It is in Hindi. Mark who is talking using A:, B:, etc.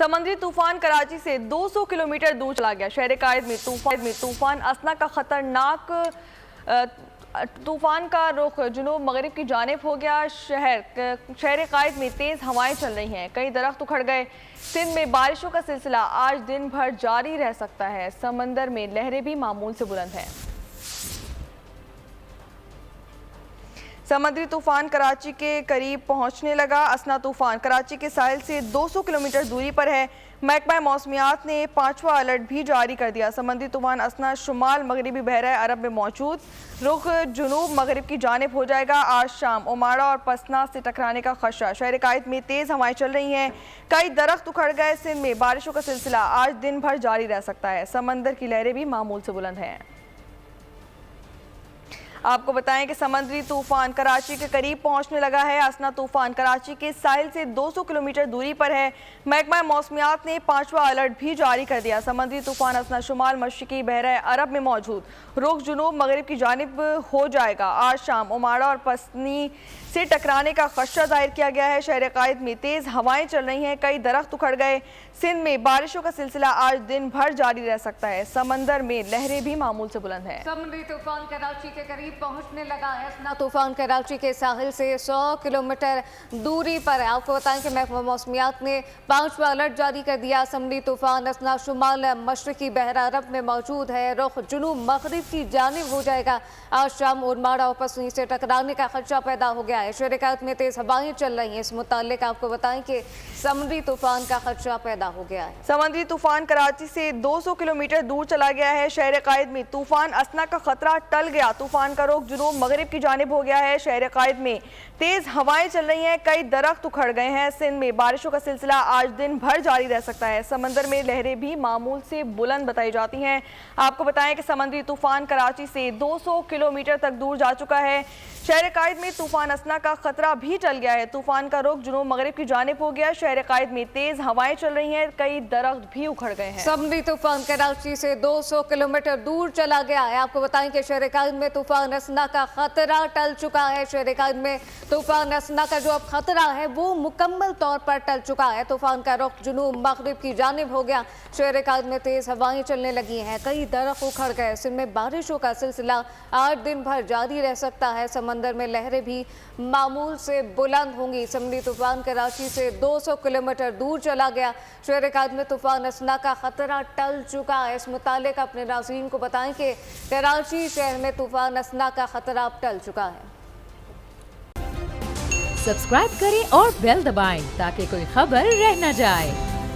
A: समुद्री तूफान कराची से 200 किलोमीटर दूर चला गया। शहर कायद में तूफान असना का खतरनाक तूफान का रुख जुनूब मगरिब की जानिब हो गया। शहर कायद में तेज़ हवाएं चल रही हैं, कई दरख्त उखड़ गए। सिंध में बारिशों का सिलसिला आज दिन भर जारी रह सकता है। समंदर में लहरें भी मामूल से बुलंद हैं। समुद्री तूफान कराची के करीब पहुंचने लगा। असना तूफान कराची के साहिल से 200 किलोमीटर दूरी पर है। महकमा मौसमियात ने 5वां अलर्ट भी जारी कर दिया। समुद्री तूफान असना शुमाल मगरबी बहरा अरब में मौजूद, रुख जुनूब मगरिब की जानिब हो जाएगा। आज शाम ओमाड़ा और पसना से टकराने का खदशा। शहर कायद में तेज़ हवाएं चल रही हैं, कई दरख्त उखड़ गए। सिंध में बारिशों का सिलसिला आज दिन भर जारी रह सकता है। समंदर की लहरें भी मामूल से बुलंद हैं। आपको बताएं कि समुद्री तूफान कराची के करीब पहुंचने लगा है। असना तूफान कराची के साहिल से 200 किलोमीटर दूरी पर है। महकमा मौसमियात ने 5वां अलर्ट भी जारी कर दिया। समुद्री तूफान असना शुमाल मशरिकी बहरा अरब में मौजूद, रुख जुनूब मगरिब की जानिब हो जाएगा। आज शाम ओमाड़ा और पसनी से टकराने का खदशा जाहिर किया गया है। शहर कायद में तेज़ हवाएं चल रही हैं, कई दरख्त उखड़ गए। सिंध में बारिशों का सिलसिला आज दिन भर जारी रह सकता है। समंदर में लहरें भी मामूल से बुलंद हैं।
B: समुद्री तूफान कराची के करीब पहुंचने लगा है। असना तूफान कराची के साहिल से 100 किलोमीटर दूरी पर है। आपको बताएं कि महकमा मौसमियात ने 5वां अलर्ट जारी कर दिया। समुद्री तूफान असना शुमाल मशरिकी बहरा अरब में मौजूद है, रुख जुनूब मगरिब की जानिब हो जाएगा। आज शाम ओमाड़ा और पसनी से टकराने का खदशा पैदा हो गया है। शहर कायद में तेज हवाएं चल रही हैं। इस मुतालिक आपको बताएं कि समुद्री तूफान का खदशा पैदा हो गया है।
A: समुद्री तूफान कराची से 200 किलोमीटर दूर चला गया है। शहर कायद में तूफान असना का खतरा टल गया। तूफान का रुख जुनूब मगरिब की जानिब हो गया है। शहर कायद में तेज हवाएं चल रही हैं, कई दरख्त उखड़ गए हैं। सिंध में बारिशों का सिलसिला आज दिन भर जारी रह सकता है। समंदर में लहरें भी मामूल से बुलंद बताई जाती हैं। आपको बताएं कि समुद्री तूफान कराची से 200 किलोमीटर तक दूर जा चुका है। शहर कायद में तूफान असना का खतरा भी टल गया है। तूफान का रुख जुनूब मगरिब की जानिब हो गया। शहर कायद में तेज हवाएं चल रही हैं, कई दरख्त भी उखड़ गए हैं।
B: समुद्री तूफान कराची से 200 किलोमीटर दूर चला गया है। आपको बताएं कि शहर कायद में तूफान असना का खतरा टल चुका है। शहर कायद में तूफान असना का जो अब खतरा है वो मुकम्मल तौर पर टल चुका है। तूफान का रुख जुनूब मगरिब की जानिब हो गया। शहर कायद में तेज हवाएं चलने लगी हैं, कई दरख्त उखड़ गए। सिंध में बारिशों का सिलसिला आज दिन भर जारी रह सकता है। समंदर में लहरें भी मामूल से बुलंद होंगी। समुद्री तूफान कराची से 200 किलोमीटर दूर चला गया। शहर कायद में तूफान असना का खतरा टल चुका है। इस मुतालिक अपने नाज़रीन को बताएं कि कराची शहर में तूफान असना का खतरा अब टल चुका है।
C: सब्सक्राइब करें और बेल दबाएं ताकि कोई खबर रह न जाए।